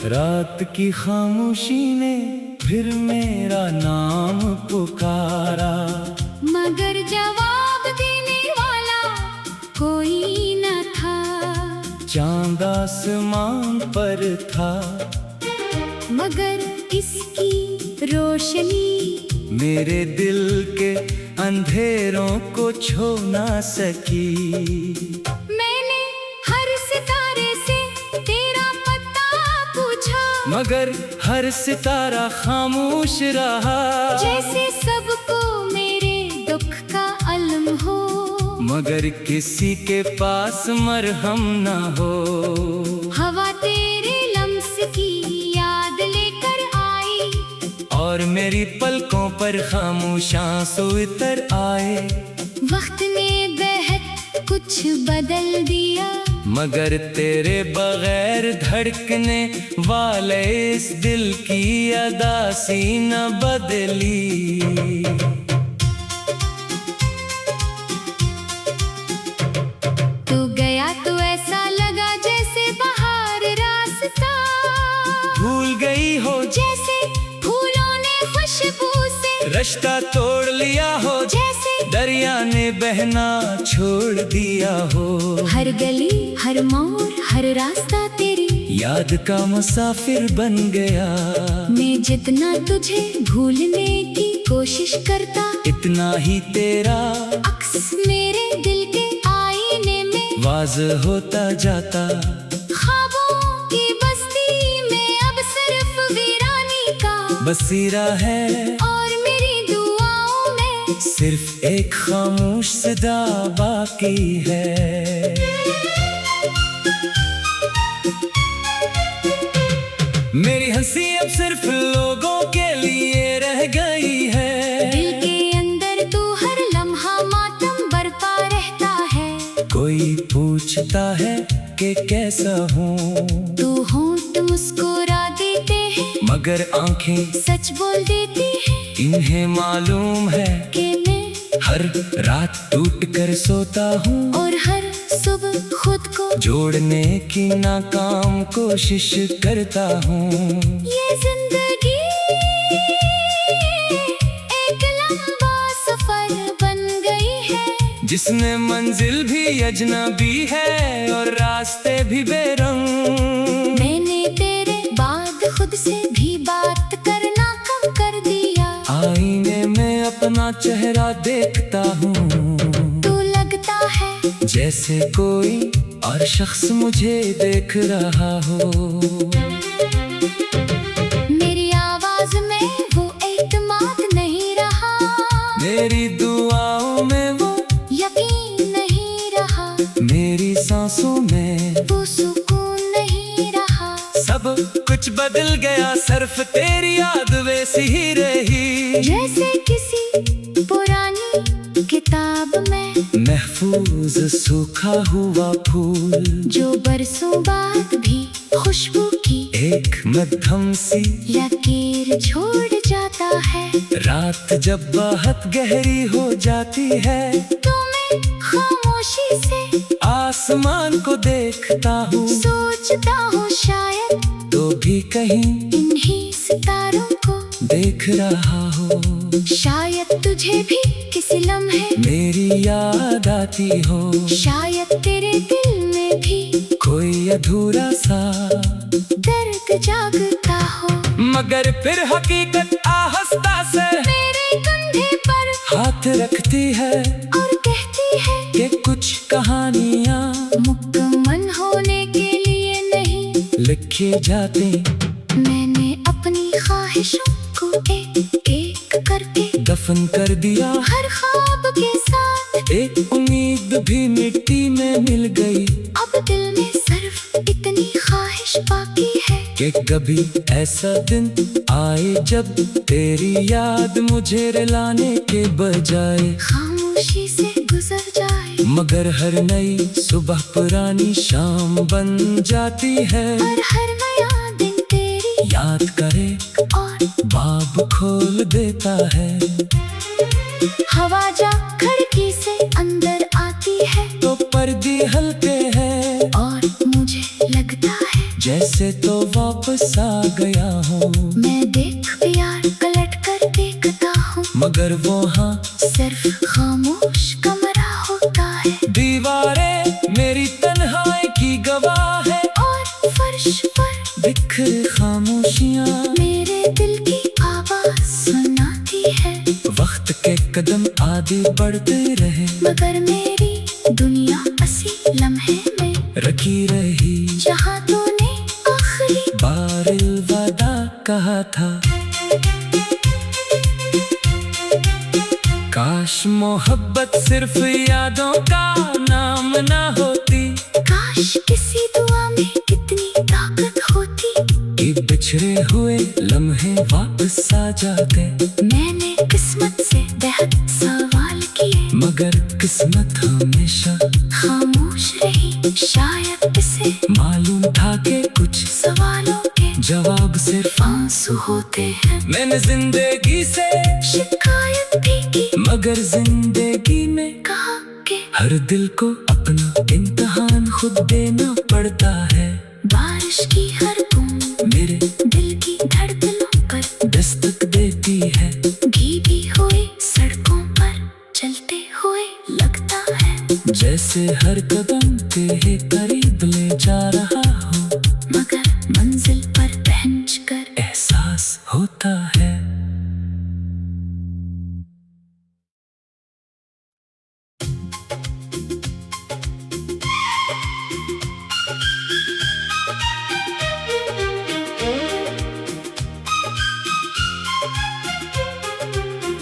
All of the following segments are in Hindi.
रात की खामोशी ने फिर मेरा नाम पुकारा, मगर जवाब देने वाला कोई न था। चांद आसमान पर था, मगर इसकी रोशनी मेरे दिल के अंधेरों को छू ना सकी। मैंने हर सितारे से तेरा पता पूछा, मगर हर सितारा खामोश रहा। जैसे सबको मेरे दुख का अलम हो, मगर किसी के पास मरहम ना हो। हवा तेरे लम्स की याद लेकर आई, और मेरी पलकों पर खामोश आंसू उतर आए। वक्त ने बेहद कुछ बदल दिया, मगर तेरे बगैर धड़कने वाले इस दिल की अदासी न बदली। तू गया तो ऐसा लगा जैसे बाहर रास्ता भूल गई हो, जैसे फूलों ने खुशबू से रिश्ता तोड़ लिया हो, जैसे दरिया ने बहना छोड़ दिया हो। हर गली हर मोड़ हर रास्ता तेरी याद का मुसाफिर बन गया। मैं जितना तुझे भूलने की कोशिश करता, इतना ही तेरा अक्स मेरे दिल के आईने में वाज़ होता जाता। ख्वाबों की बस्ती में अब सिर्फ वीरानी का बसीरा है, और मेरी दुआओं में सिर्फ एक खामोश सदा बाकी है। मेरी हंसी अब सिर्फ लोगों के लिए रह गई है। दिल के अंदर तू हर लम्हा मातम बरपा रहता है। कोई पूछता है कि कैसा हूँ, तू होंठ मुस्कुरा देते हैं, मगर आंखें सच बोल देती हैं इन्हें मालूम है कि मैं हर रात टूट कर सोता हूँ, और हर सुबह खुद को जोड़ने की नाकाम कोशिश करता हूँ। ये जिंदगी एक लंबा सफर बन गई है, जिसमें मंजिल भी अजनबी है और रास्ते भी बेरंग। मैंने तेरे बाद खुद से भी बात करना कम कर दिया। आईने में अपना चेहरा देखता हूँ, तू लगता है जैसे कोई और शख्स मुझे देख रहा हो। मेरी आवाज में वो एतमाद नहीं रहा, मेरी दुआओं में वो यकीन नहीं रहा, मेरी सांसों में वो सुकून नहीं रहा। सब कुछ बदल गया, सिर्फ तेरी याद वैसी ही रही। जैसे किसी पुरानी किताब में महफूज सूखा हुआ फूल, जो बरसों बाद भी खुशबू की एक मध्यम सी लकीर छोड़ जाता है। रात जब बहुत गहरी हो जाती है, तो मैं खामोशी से आसमान को देखता हूँ, सोचता हूँ शायद तो भी कहीं इन्हीं सितारों को देख रहा हो। शायद तुझे भी किसी लम्हे मेरी याद आती हो, शायद तेरे दिल में भी कोई अधूरा सा दर्द जागता हो। मगर फिर हकीकत आहिस्ता से मेरे कंधे पर हाथ रखती है, और कहती है कि कुछ कहानियाँ मुकम्मल होने के लिए नहीं लिखी जाती। मैंने अपनी ख्वाहिशों को एक एक करके दफन कर दिया, हर ख्वाब के साथ एक उम्मीद भी मिट्टी में मिल गई। अब दिल में सिर्फ इतनी ख्वाहिश बाकी है कि कभी ऐसा दिन आए जब तेरी याद मुझे रुलाने के बजाय खामोशी से गुजर जाए। मगर हर नई सुबह पुरानी शाम बन जाती है, और हर नया दिन तेरी याद करे और बाब खोल देता है। हवा जा खिड़की से अंदर आती है, तो पर्दे हल्के हैं, और मुझे लगता है जैसे तो वापस आ गया हूँ। मैं देख प्यार पलट कर देखता हूँ, मगर वो हाँ सिर्फ खामोश कमरा होता है। दीवारें मेरी तन्हाई की गवाह है, और फर्श पर बिखरे खामोशियाँ मेरे दिल की आवाज सुनाती है। वक्त के कदम आगे बढ़ते रहे, मगर मेरी दुनिया हंसी लम्हे में रखी रही जहाँ तूने आखिरी बार वादा कहा था। काश मोहब्बत सिर्फ यादों का नाम ना होती, काश किसी दुआ में कितनी ताकत होती कि बिछड़े हुए लम्हे वापस आ जाते। मैंने किस्मत से बेहद सवाल किए, मगर किस्मत हमेशा खामोश रही। शायद इसे मालूम था कि कुछ सवालों के जवाब सिर्फ आंसू होते हैं। मैंने जिंदगी से शिकायत भी की, मगर जिंदगी में कहा कि हर दिल को अपना इम्तिहान खुद देना पड़ता है। बारिश की हर बूंद मेरे दिल की धड़कनों पर दस्तक देती है, भीगी हुई सड़कों पर चलते हुए लगता है जैसे हर कदम तेरे करीब ले जा रहा हो, मगर मंजिल पर पहुंच कर एहसास होता है।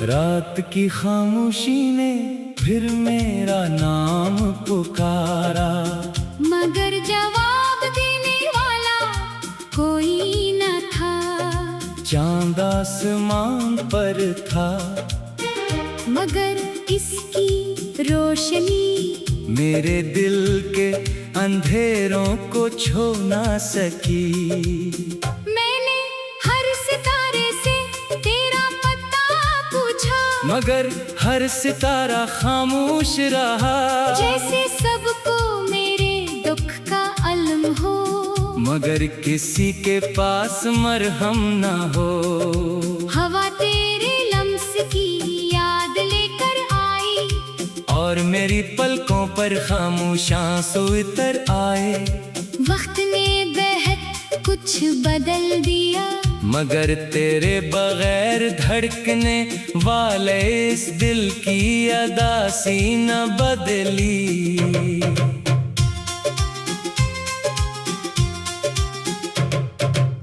रात की खामोशी ने फिर मेरा नाम पुकारा, मगर जवाब देने वाला कोई न था। चांद आसमान पर था, मगर इसकी रोशनी मेरे दिल के अंधेरों को छू ना सकी। मैंने हर सितारे से तेरा पता पूछा, मगर हर सितारा खामोश रहा, जैसे सबको मेरे दुख का अलम हो, मगर किसी के पास मरहम ना हो। हवा तेरे लम्स की याद लेकर आई, और मेरी पलकों पर खामोश आंसू उतर आए। वक्त ने बेहद कुछ बदल दिया, मगर तेरे बगैर धड़कने वाले इस दिल की अदासी न बदली।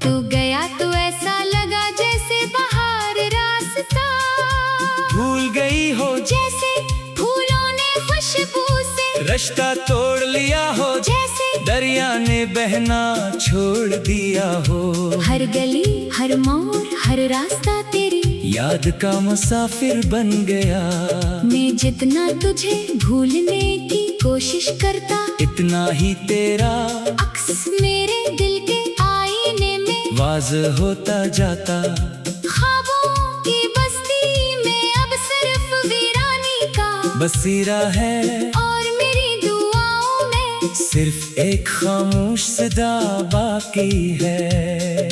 तू गया तो ऐसा लगा जैसे बाहर रास्ता भूल गई हो जैसे फूलों ने खुशबू से रिश्ता तोड़ लिया हो, जैसे दरिया ने बहना छोड़ दिया हो। हर गली हर मोड़ हर रास्ता तेरी याद का मुसाफिर बन गया। मैं जितना तुझे भूलने की कोशिश करता, इतना ही तेरा अक्स मेरे दिल के आईने में वाज़ होता जाता। ख्वाबों की बस्ती में अब सिर्फ वीरानी का बसीरा है और मेरी दुआओं में सिर्फ एक खामोश सदा बाकी है।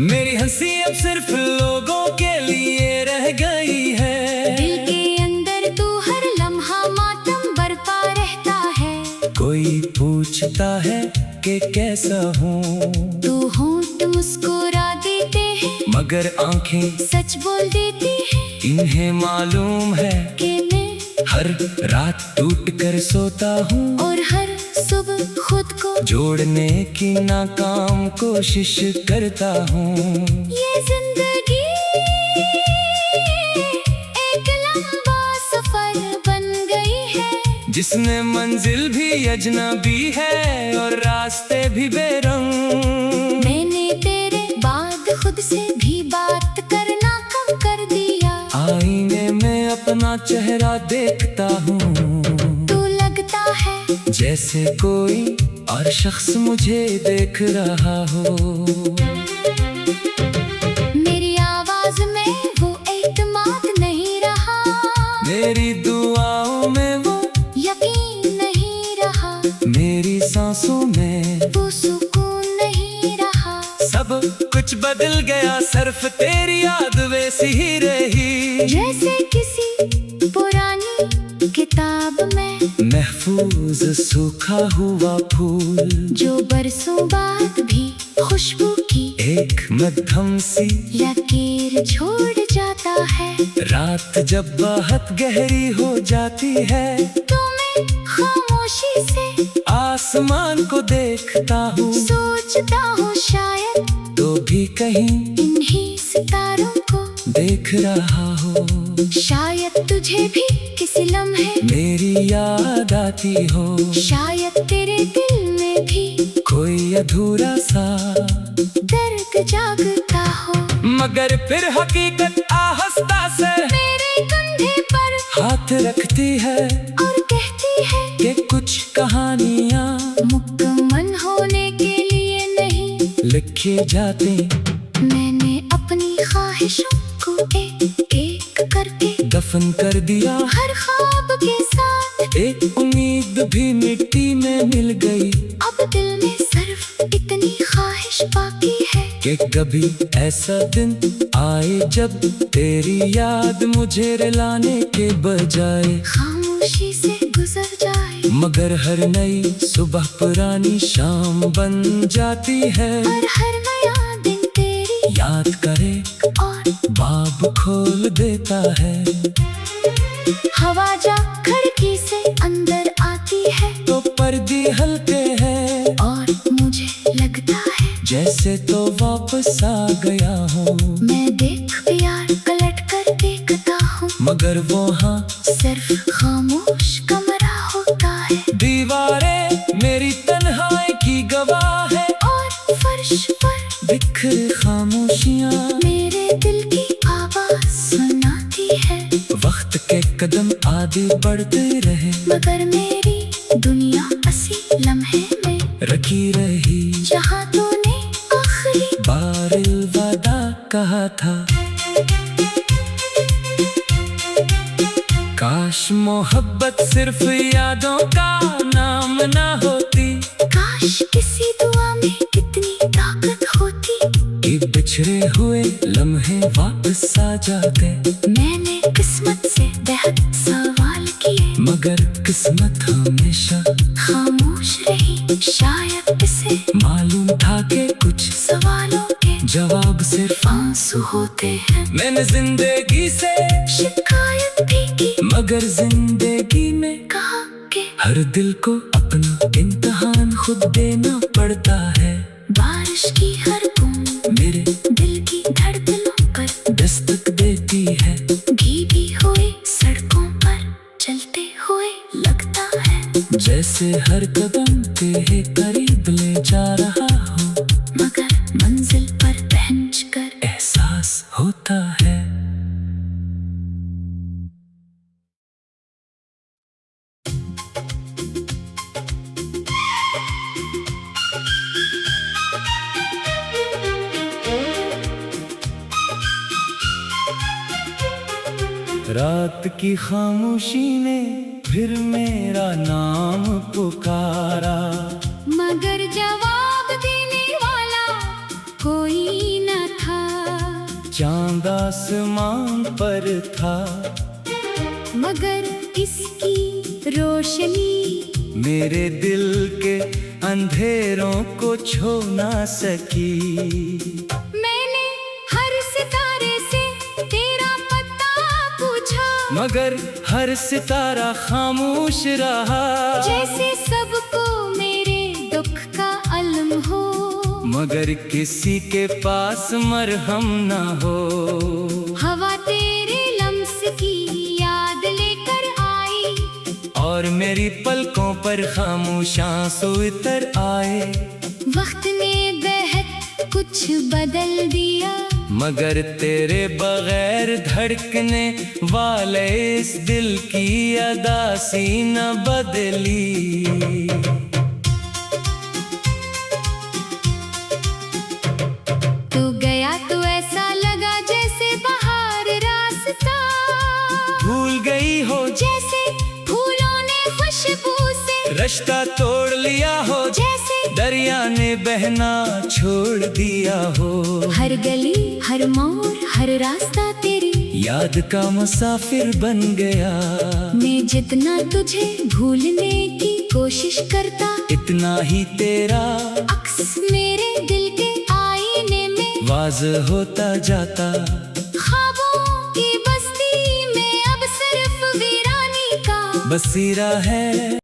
मेरी हंसी अब सिर्फ लोगों के लिए रह गई है। दिल के अंदर तू हर लम्हा मातम बरपा रहता है। कोई पूछता है कि कैसा हूँ, तू होंठ मुस्कुरा देते हैं, मगर आंखें सच बोल देती हैं इन्हें मालूम है कि मैं हर रात टूट कर सोता हूँ और हर सुबह खुद को जोड़ने की नाकाम कोशिश करता हूँ। ये जिंदगी एक लंबा सफर बन गई है, जिसमें मंजिल भी अजनबी है और रास्ते भी बेरंग। मैंने तेरे बाद खुद से भी बात करना कम कर दिया। आईने में अपना चेहरा देखता हूँ, तू लगता है जैसे कोई और शख्स मुझे देख रहा हो। मेरी आवाज में वो एतमाद नहीं रहा, मेरी दुआओं में वो यकीन नहीं बदल गया, सिर्फ तेरी याद वैसी ही रही। जैसे किसी पुरानी किताब में महफूज सूखा हुआ फूल, जो बरसों बाद भी खुशबू की एक मध्यम सी लकीर छोड़ जाता है। रात जब बहुत गहरी हो जाती है, तो मैं खामोशी से आसमान को देखता हूँ, सोचता हूँ शायद तो भी कहीं इन्हीं सितारों को देख रहा हो। शायद तुझे भी किसी लम्हे मेरी याद आती हो, शायद तेरे दिल में भी कोई अधूरा सा दर्द जागता हो। मगर फिर हकीकत आहिस्ता से मेरे कंधे पर हाथ रखती है और कहती है कि कुछ कहानियाँ मुकम्मल होने के लिए नहीं लिखी जाती। मैंने अपनी ख्वाहिशों को एक एक करके दफन कर दिया, हर ख्वाब के साथ एक उम्मीद भी मिट्टी में मिल गई। अब दिल में सिर्फ इतनी ख्वाहिश बाकी है कि कभी ऐसा दिन आए जब तेरी याद मुझे रुलाने के बजाय खामोशी से गुजर जाए। मगर हर नई सुबह पुरानी शाम बन जाती है, और हर नया दिन तेरी याद करे और बाब खोल देता है। हवा जा खिड़की से अंदर आती है तो पर्दे हल्के हैं और मुझे लगता है जैसे तो वापस आ गया हूँ। मैं देख प्यार पलट कर देखता हूँ, मगर वो हाँ सिर्फ खामोश कमरा होता है। दीवारें मेरी तन्हाई की गवाह है, और फर्श पर बिखरे खामोशियाँ मेरे दिल की आवाज सुनाती है। वक्त के कदम आगे बढ़ते रहे, मगर मेरी दुनिया हंसी लम्हे में रखी रही जहाँ तूने आखिरी बार वादा कहा था। काश मोहब्बत सिर्फ यादों का नाम ना होती, काश किसी दुआ में कितनी ताकत होती कि बिछड़े हुए लम्हे वापस आ जाते। मैंने किस्मत से बेहद सवाल किए, मगर किस्मत हमेशा खामोश रही। शायद इसे मालूम था कि कुछ सवालों के जवाब सिर्फ आंसू होते हैं। मैंने जिंदगी से शिकायत भी की, मगर जिंदगी में कहा कि हर दिल को अपना इम्तिहान खुद देना पड़ता है। बारिश की हर बूंद मेरे दिल की धड़कनों पर दस्तक देती है, भीगी हुई सड़कों पर चलते हुए लगता है जैसे हर कदम तेरे करीब ले जा रहा हो। मगर मंजिल पर पहुंच कर एहसास होता है रात की खामोशी ने फिर मेरा नाम पुकारा, मगर जवाब देने वाला कोई न था। चांद आसमान पर था, मगर इसकी रोशनी मेरे दिल के अंधेरों को छू ना सकी। मैंने हर सितारे से तेरा पता पूछा, मगर हर सितारा खामोश रहा, जैसे सबको मेरे दुख का अलम हो। मगर किसी के पास मरहम ना हो। हवा तेरे लम्स की याद लेकर आई, और मेरी पलकों पर खामोश आंसू उतर आए। वक्त ने बेहद कुछ बदल दिया, मगर तेरे बगैर धड़कने वाले इस दिल की अदासी न बदली। तू गया तो ऐसा लगा जैसे बाहर रास्ता भूल गई हो जैसे फूलों ने खुशबू से रास्ता तोड़ लिया हो, जैसे दरिया ने बहना छोड़ दिया हो। हर गली हर मोड़ हर रास्ता तेरी याद का मुसाफिर बन गया। मैं जितना तुझे भूलने की कोशिश करता, इतना ही तेरा अक्स मेरे दिल के आईने में वाज होता जाता। ख्वाबों की बस्ती में अब सिर्फ वीरानी का बसीरा है।